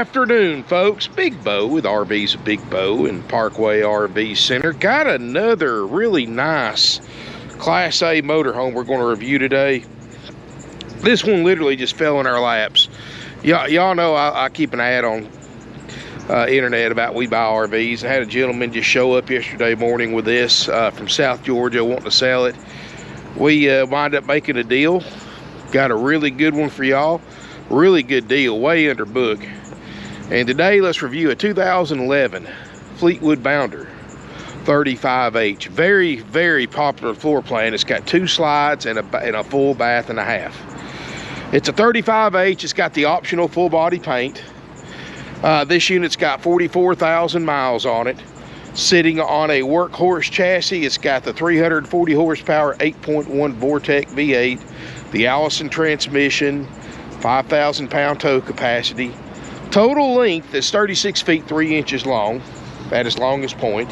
afternoon, folks. Big Bo with RV's Big Bo in Parkway RV Center. Got another really nice Class A motorhome we're going to review today. This one literally just fell in our laps. Y'all know I keep an ad on internet about We Buy RVs. I had a gentleman just show up yesterday morning with this from South Georgia wanting to sell it. We wind up making a deal. Got a really good one for y'all. Really good deal, way under book. And today let's review a 2011 Fleetwood Bounder 35H. Very, very popular floor plan. It's got 2 slides and a full bath and a half. It's a 35H. It's got the optional full body paint. This unit's got 44,000 miles on it. Sitting on a Workhorse chassis. It's got the 340 horsepower 8.1 Vortec V8, the Allison transmission, 5,000 pound tow capacity. Total length is 36 feet 3 inches long, at its longest point.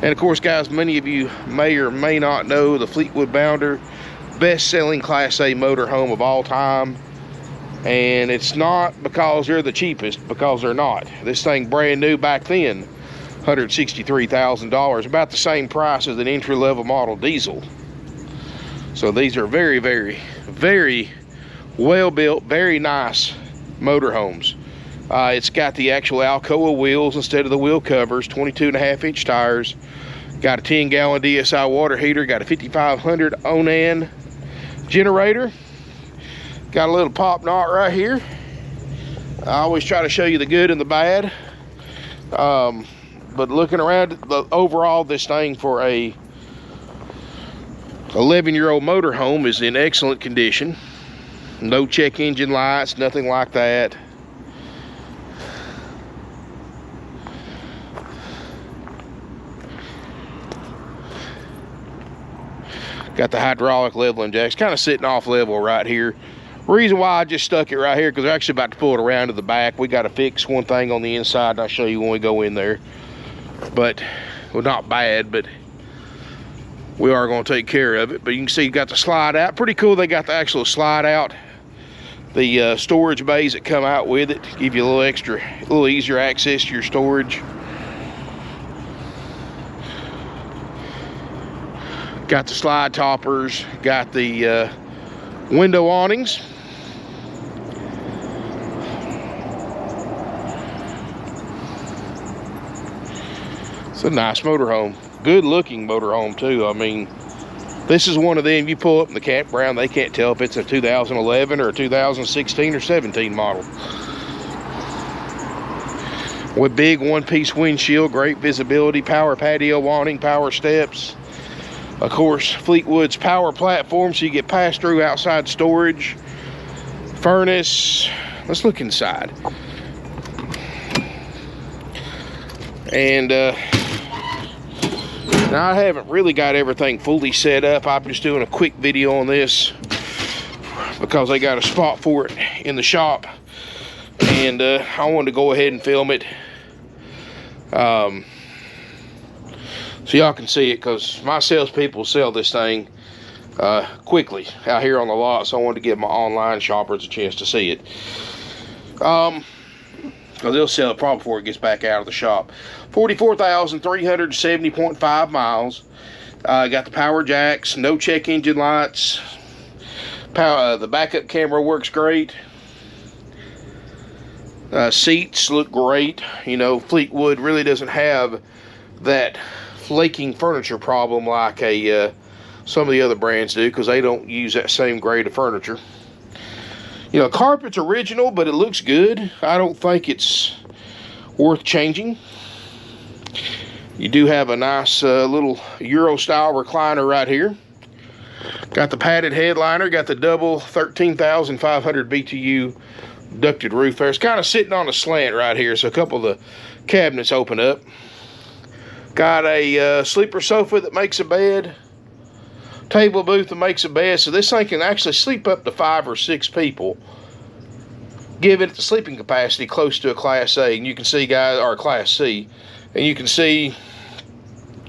And of course, guys, many of you may or may not know the Fleetwood Bounder, best-selling Class A motorhome of all time. And it's not because they're the cheapest, because they're not. This thing brand new back then, $163,000, about the same price as an entry-level model diesel. So these are very, very, very well-built, very nice motorhomes. It's got the actual Alcoa wheels instead of the wheel covers, 22.5-inch tires. Got a 10-gallon DSi water heater. Got a 5500 Onan generator. Got a little pop knot right here. I always try to show you the good and the bad. But looking around, overall, this thing for a 11-year-old motorhome is in excellent condition. No check engine lights, nothing like that. Got the hydraulic leveling jacks, kind of sitting off level right here. Reason why I just stuck it right here, because we're actually about to pull it around to the back. We got to fix one thing on the inside, and I'll show you when we go in there. But, well, not bad, but we are going to take care of it. But you can see you got the slide out. Pretty cool. They got the actual slide out. The storage bays that come out with it give you a little easier access to your storage. Got the slide toppers. Got the window awnings. It's a nice motorhome. Good looking motorhome too. I mean, this is one of them you pull up in the campground, they can't tell if it's a 2011 or a 2016 or 17 model. With big one-piece windshield, great visibility, power patio awning, power steps. Of course, Fleetwood's power platform, so you get pass-through outside storage. Furnace. Let's look inside. And now I haven't really got everything fully set up. I'm just doing a quick video on this because they got a spot for it in the shop, and I wanted to go ahead and film it so y'all can see it, because my salespeople sell this thing quickly out here on the lot, so I wanted to give my online shoppers a chance to see it, because they'll sell it probably before it gets back out of the shop. 44,370.5 miles. Got the power jacks, no check engine lights. The backup camera works great. Seats look great. You know, Fleetwood really doesn't have that flaking furniture problem like some of the other brands do, because they don't use that same grade of furniture. You know, carpet's original, but it looks good. I don't think it's worth changing. You do have a nice little Euro style recliner right here. Got the padded headliner, got the double 13,500 BTU ducted roof there. It's kind of sitting on a slant right here, so a couple of the cabinets open up. Got a sleeper sofa that makes a bed. Table booth that makes a bed, so this thing can actually sleep up to 5 or 6 people, giving it the sleeping capacity close to a Class A. And you can see, guys, or a Class C, and you can see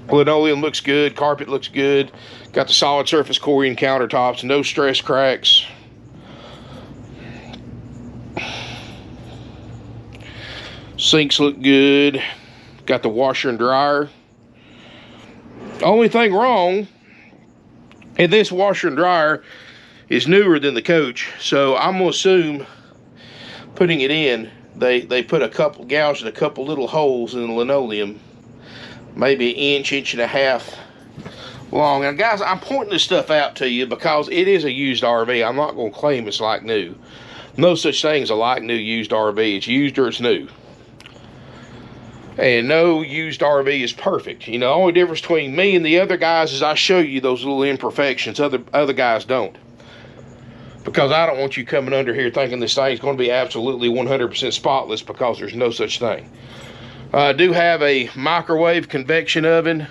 linoleum looks good, carpet looks good, got the solid surface Corian countertops, no stress cracks. Sinks look good. Got the washer and dryer. Only thing wrong, and this washer and dryer is newer than the coach, so I'm gonna assume putting it in, they put a couple, gouged a couple little holes in the linoleum, maybe an inch and a half long. And guys, I'm pointing this stuff out to you because it is a used RV. I'm not gonna claim it's like new. No such thing as a like new used RV. It's used or it's new. And no used RV is perfect. You know, the only difference between me and the other guys is I show you those little imperfections. Other guys don't. Because I don't want you coming under here thinking this thing's going to be absolutely 100% spotless, because there's no such thing. I do have a microwave convection oven.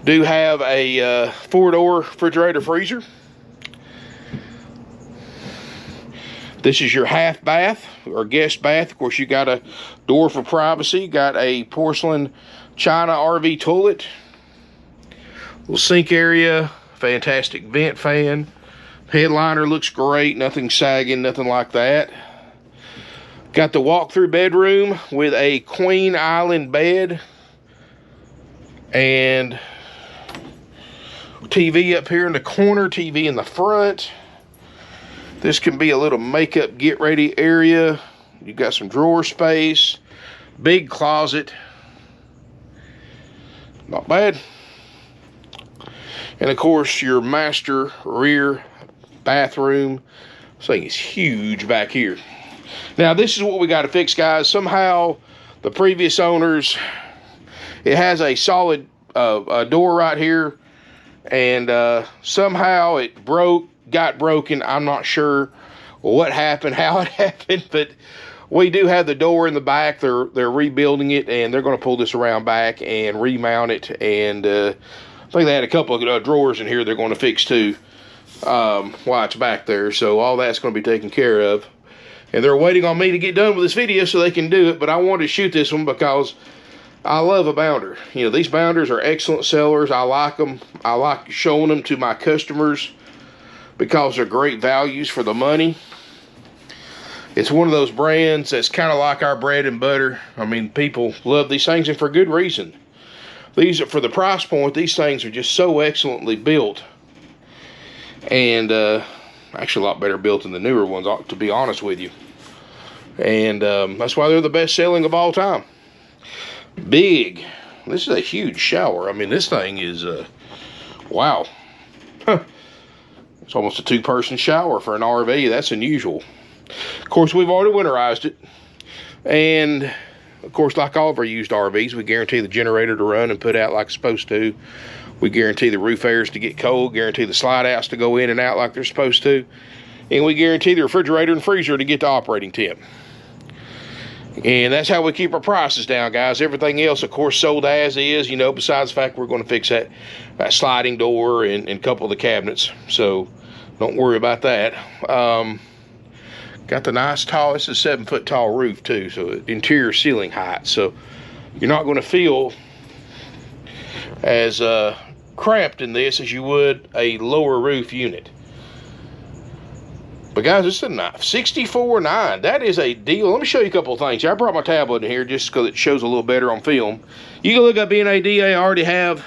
Do have a 4-door refrigerator freezer. This is your half bath or guest bath. Of course, you got a door for privacy. Got a porcelain China RV toilet. Little sink area. Fantastic vent fan. Headliner looks great. Nothing sagging, nothing like that. Got the walk-through bedroom with a queen island bed. And TV up here in the corner. TV in the front. This can be a little makeup get ready area. You got some drawer space, big closet. Not bad. And of course your master rear bathroom. This thing is huge back here. Now this is what we got to fix, guys. Somehow the previous owners, it has a solid door right here, and somehow it got broken. I'm not sure what happened, how it happened, but we do have the door in the back. They're rebuilding it, and they're going to pull this around back and remount it. And I think they had a couple of drawers in here they're going to fix too while it's back there. So all that's going to be taken care of. And they're waiting on me to get done with this video so they can do it. But I wanted to shoot this one because I love a bounder. You know, these bounders are excellent sellers. I like them. I like showing them to my customers because they're great values for the money. It's one of those brands that's kind of like our bread and butter. I mean, people love these things, and for good reason. These are, for the price point, these things are just so excellently built. And actually a lot better built than the newer ones, to be honest with you. And that's why they're the best selling of all time. Big. This is a huge shower. I mean, this thing is, wow. Huh. It's almost a 2-person shower for an RV. That's unusual. Of course, we've already winterized it. And, of course, like all of our used RVs, we guarantee the generator to run and put out like it's supposed to. We guarantee the roof airs to get cold, guarantee the slide outs to go in and out like they're supposed to. And we guarantee the refrigerator and freezer to get to operating temp. And that's how we keep our prices down, guys. Everything else, of course, sold as is, you know, besides the fact we're going to fix that sliding door and a couple of the cabinets. So don't worry about that. Got the nice tall, it's a 7-foot tall roof too, so interior ceiling height. So you're not going to feel as cramped in this as you would a lower roof unit. But guys, it's a $64.9. That is a deal. Let me show you a couple of things. I brought my tablet in here just because it shows a little better on film. You can look up VIN Number. I already have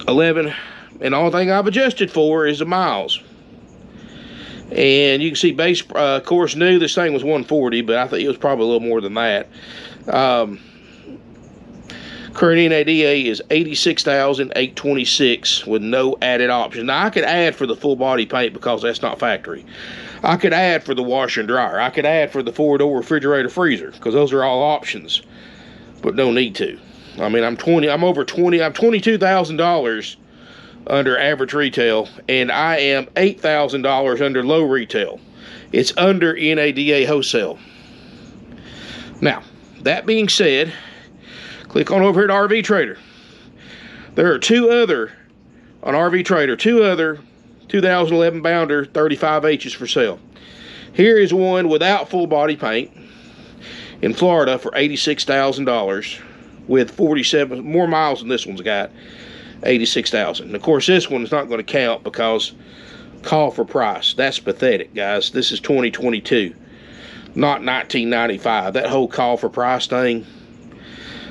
11, and the only thing I've adjusted for is the miles. And you can see base course new. This thing was 140, but I think it was probably a little more than that. Current NADA is $86,826 with no added option. Now I could add for the full body paint because that's not factory. I could add for the washer and dryer. I could add for the 4-door refrigerator freezer because those are all options, but no need to. I mean, I'm $22,000 under average retail, and I am $8,000 under low retail. It's under NADA wholesale. Now, that being said, click on over here to RV Trader. There are two other 2011 Bounder 35Hs for sale. Here is one without full body paint in Florida for $86,000 with 47 more miles than this one's got. 86,000. And of course, this one's not going to count because call for price. That's pathetic, guys. This is 2022. not 1995. That whole call for price thing,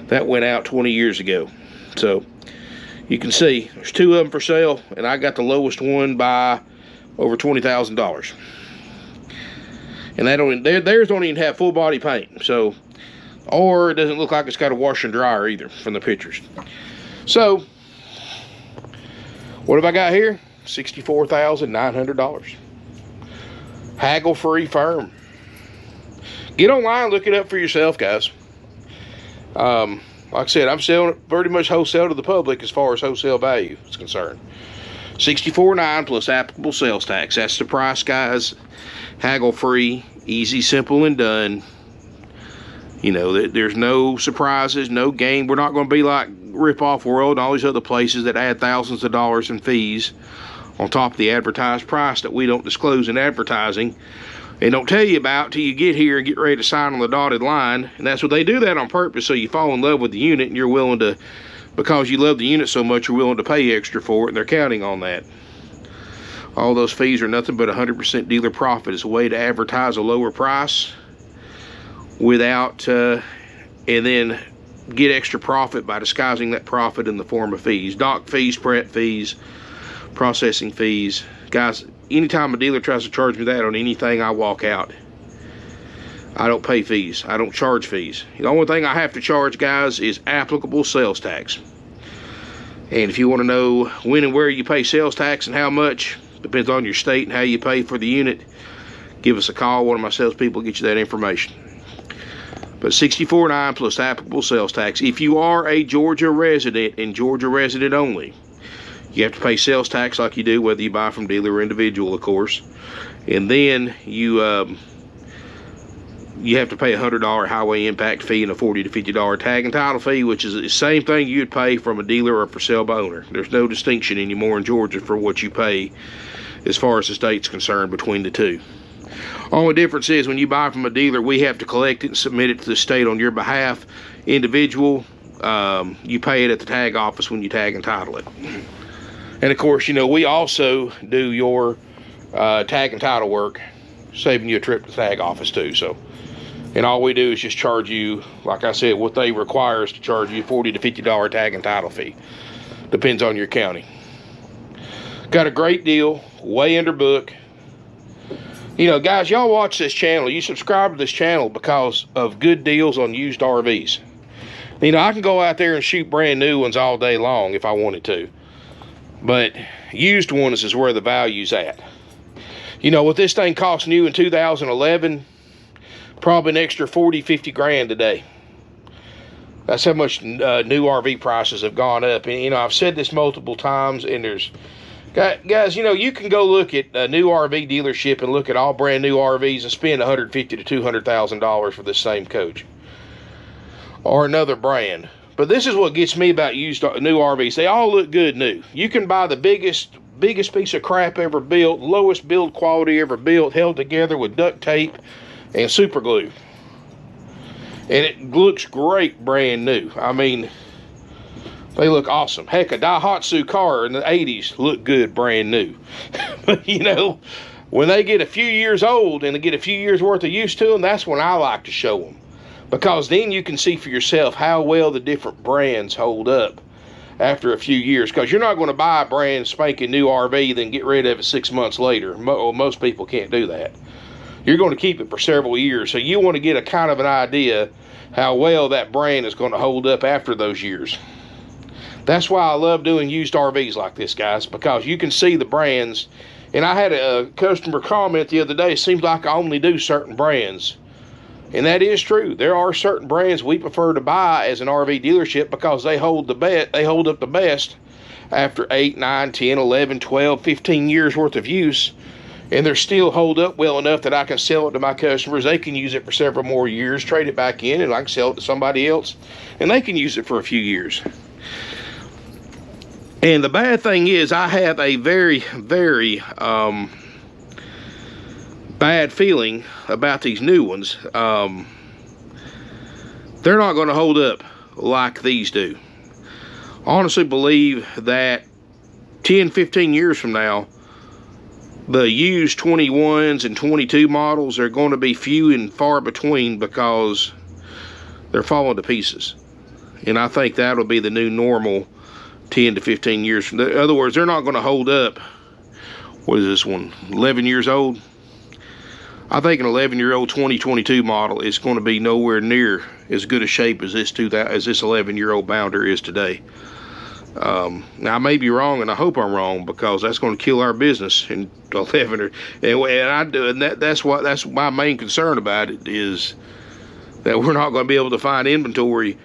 that went out 20 years ago. So you can see there's two of them for sale, and I got the lowest one by over $20,000. And theirs don't even have full body paint. So, or it doesn't look like it's got a washer and dryer either from the pictures. So, what have I got here? $64,900. Haggle free firm. Get online, look it up for yourself, guys. Like I said, I'm selling it pretty much wholesale to the public as far as wholesale value is concerned. $64,900 plus applicable sales tax. That's the price, guys. Haggle free, easy, simple, and done. You know, there's no surprises, no game. We're not going to be like Rip Off World and all these other places that add thousands of dollars in fees on top of the advertised price that we don't disclose in advertising and don't tell you about till you get here and get ready to sign on the dotted line. And that's what they do that on purpose, so you fall in love with the unit and you're willing to, because you love the unit so much, you're willing to pay extra for it, and they're counting on that. All those fees are nothing but 100% dealer profit. It's a way to advertise a lower price without, and then get extra profit by disguising that profit in the form of fees. Dock fees, prep fees, processing fees. Guys, anytime a dealer tries to charge me that on anything, I walk out. I don't pay fees. I don't charge fees. The only thing I have to charge, guys, is applicable sales tax. And if you want to know when and where you pay sales tax and how much, depends on your state and how you pay for the unit, give us a call. One of my salespeople will get you that information. But $64,900 plus applicable sales tax. If you are a Georgia resident and Georgia resident only, you have to pay sales tax like you do whether you buy from dealer or individual, of course. And then you have to pay a $100 highway impact fee and a $40 to $50 tag and title fee, which is the same thing you'd pay from a dealer or for sale by owner. There's no distinction anymore in Georgia for what you pay as far as the state's concerned between the two. Only difference is when you buy from a dealer, we have to collect it and submit it to the state on your behalf. Individual, you pay it at the tag office when you tag and title it. And of course, you know, we also do your tag and title work, saving you a trip to the tag office too. So, and all we do is just charge you, like I said, what they require is to charge you $40 to $50 tag and title fee. Depends on your county. Got a great deal, way under book. You know, guys, y'all watch this channel. You subscribe to this channel because of good deals on used RVs. You know, I can go out there and shoot brand new ones all day long if I wanted to. But used ones is where the value's at. You know, what this thing cost new in 2011, probably an extra 40, 50 grand today. That's how much new RV prices have gone up. And, you know, I've said this multiple times, and there's... Guys, you know, you can go look at a new RV dealership and look at all brand new RVs and spend $150,000 to $200,000 for this same coach or another brand. But this is what gets me about used new RVs. They all look good new. You can buy the biggest piece of crap ever built, lowest build quality ever built, held together with duct tape and super glue, and it looks great brand new. I mean, they look awesome. Heck, a Daihatsu car in the 80s looked good brand new. But, you know, when they get a few years old and they get a few years worth of use to them, that's when I like to show them. Because then you can see for yourself how well the different brands hold up after a few years. Because you're not going to buy a brand spanking new RV then get rid of it 6 months later. Most people can't do that. You're going to keep it for several years. So you want to get a kind of an idea how well that brand is going to hold up after those years. That's why I love doing used RVs like this, guys, because you can see the brands. And I had a customer comment the other day, it seems like I only do certain brands. And that is true. There are certain brands we prefer to buy as an RV dealership because they hold up the best after 8, 9, 10, 11, 12, 15 years worth of use. And they still hold up well enough that I can sell it to my customers. They can use it for several more years, trade it back in, and I can sell it to somebody else. And they can use it for a few years. And the bad thing is I have a very, very bad feeling about these new ones. They're not going to hold up like these do. I honestly believe that 10, 15 years from now, The used 21s and 22 models are going to be few and far between because they're falling to pieces. And I think that'll be the new normal 10 to 15 years. In other words, they're not going to hold up. What is this one? 11 years old? I think an 11-year-old 2022 model is going to be nowhere near as good a shape as this 11-year-old Bounder is today. Now I may be wrong, and I hope I'm wrong, because that's going to kill our business in 11. And that's my main concern about it, is that we're not going to be able to find inventory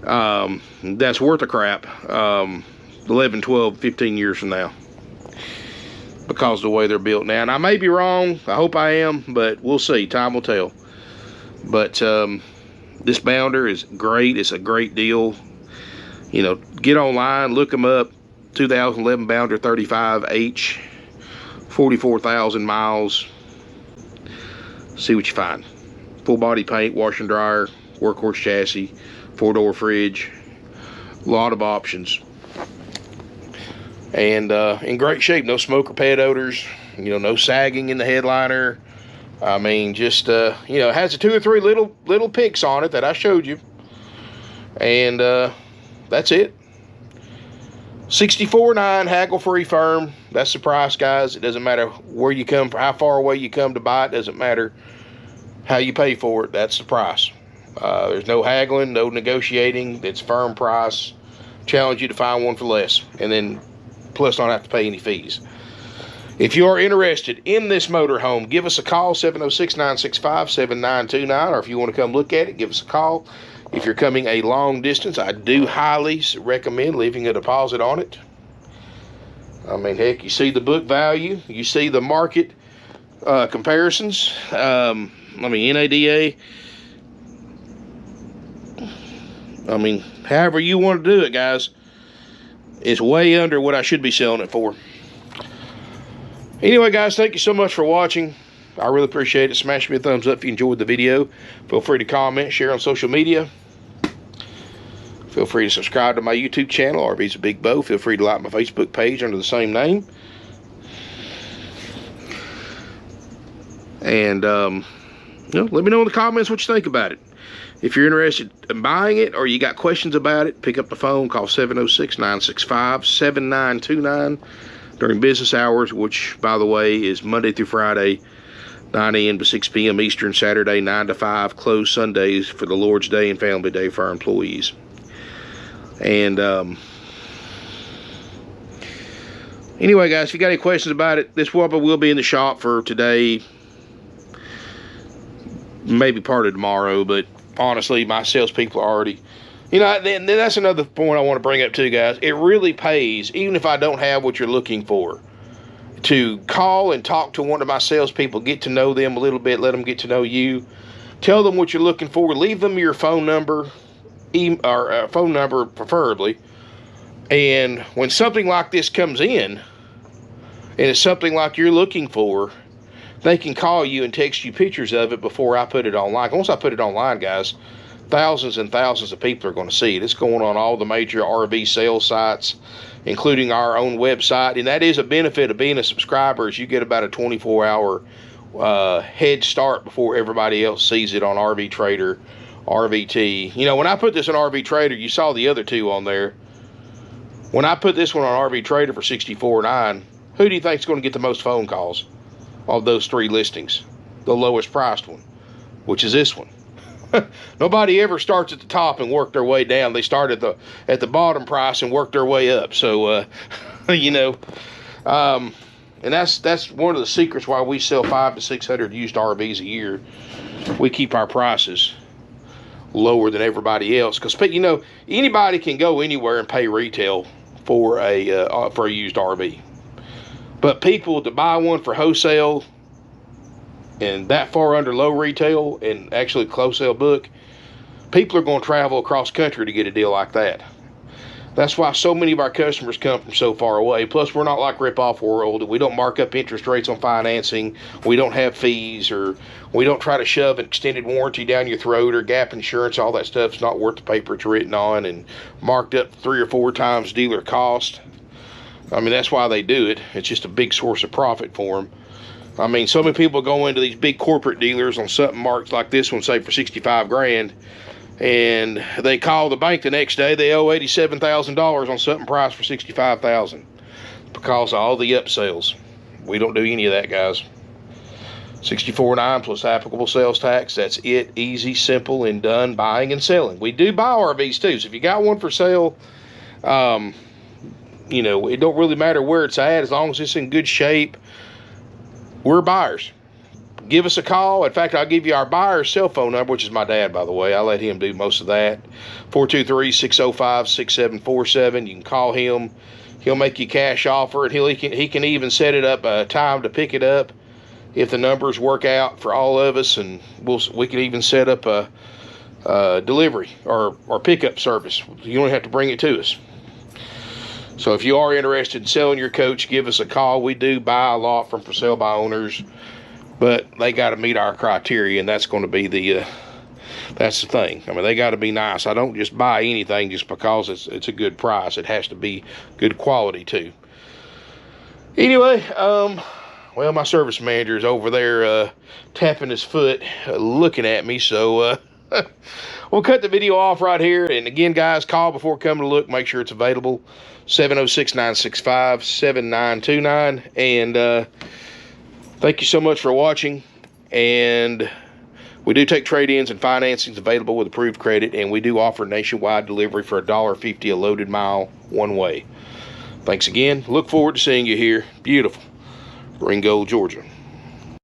that's worth a crap 11, 12, 15 years from now, because of the way they're built now. And I may be wrong, I hope I am, but we'll see. Time will tell. But this Bounder is great. It's a great deal. You know, get online, look them up. 2011 Bounder 35H, 44,000 miles. See what you find. Full body paint, wash and dryer, Workhorse chassis, 4-door fridge, a lot of options. And in great shape. No smoke or pet odors, you know, no sagging in the headliner. I mean, just you know, it has 2 or 3 little picks on it that I showed you, and that's it. $64,900, haggle free firm. That's the price, guys. It doesn't matter where you come from, how far away you come to buy it. Doesn't matter how you pay for it. That's the price. There's no haggling, no negotiating. It's firm price. Challenge you to find one for less, and then plus not have to pay any fees. If you are interested in this motorhome, give us a call, 706-965-7929, or if you want to come look at it, give us a call. If you're coming a long distance, I do highly recommend leaving a deposit on it. I mean, heck, you see the book value, you see the market comparisons. I mean, NADA. I mean, however you want to do it, guys, it's way under what I should be selling it for. Anyway, guys, thank you so much for watching. I really appreciate it. Smash me a thumbs up if you enjoyed the video. Feel free to comment, share on social media. Feel free to subscribe to my YouTube channel, RV's a Big Bow. Feel free to like my Facebook page under the same name. And you know, let me know in the comments what you think about it. If you're interested in buying it or you got questions about it, pick up the phone, call 706-965-7929 during business hours, which, by the way, is Monday through Friday, 9 a.m. to 6 p.m. Eastern, Saturday 9 to 5, closed Sundays for the Lord's Day and Family Day for our employees. And anyway, guys, if you got any questions about it, this whopper will be in the shop for today, maybe part of tomorrow, but honestly, my salespeople are already, you know, then that's another point I want to bring up too, guys. It really pays, even if I don't have what you're looking for, to call and talk to one of my salespeople, get to know them a little bit, let them get to know you, tell them what you're looking for, leave them your phone number, or phone number preferably, and when something like this comes in, and it's something like you're looking for, they can call you and text you pictures of it before I put it online. Once I put it online, guys, thousands and thousands of people are going to see it. It's going on all the major RV sales sites, including our own website. And that is a benefit of being a subscriber, is you get about a 24-hour head start before everybody else sees it on RV Trader, RVT. You know, when I put this on RV Trader, you saw the other two on there. When I put this one on RV Trader for $64,900, who do you think is going to get the most phone calls of those 3 listings? The lowest priced one, which is this one. Nobody ever starts at the top and work their way down. They start at the bottom price and work their way up. So you know, and that's one of the secrets why we sell 500 to 600 used RVs a year. We keep our prices lower than everybody else, because, you know, anybody can go anywhere and pay retail for a used RV, but people to buy one for wholesale and that far under low retail and actually close sale book, people are going to travel across country to get a deal like that. That's why so many of our customers come from so far away. Plus, we're not like Rip-Off World. We don't mark up interest rates on financing. We don't have fees, or we don't try to shove an extended warranty down your throat or gap insurance. All that stuff's not worth the paper it's written on and marked up 3 or 4 times dealer cost. I mean, that's why they do it. It's just a big source of profit for them. I mean, so many people go into these big corporate dealers on something marked like this one, say for 65 grand, and they call the bank the next day, they owe $87,000 on something priced for 65,000 because of all the upsells. We don't do any of that, guys. 64.9 plus applicable sales tax. That's it. Easy, simple, and done. Buying and selling. We do buy RVs too. So if you got one for sale, you know, it don't really matter where it's at as long as it's in good shape. We're buyers. Give us a call. In fact, I'll give you our buyer's cell phone number, which is my dad, by the way. I let him do most of that. 423-605-6747. You can call him. He'll make you a cash offer, and he can even set it up a time to pick it up if the numbers work out for all of us, and we can even set up a delivery or pickup service. You don't have to bring it to us. So if you are interested in selling your coach, give us a call. We do buy a lot from for sale by owners, but they got to meet our criteria, and that's going to be that's the thing. I mean, they got to be nice. I don't just buy anything just because it's a good price. It has to be good quality too. Anyway, well, my service manager is over there tapping his foot, looking at me, so we'll cut the video off right here. And again, guys, call before coming to look. Make sure it's available. 706-965-7929. And thank you so much for watching. And we do take trade-ins and financings available with approved credit. And we do offer nationwide delivery for $1.50 a loaded mile one way. Thanks again. Look forward to seeing you here. Beautiful Ringold, Georgia.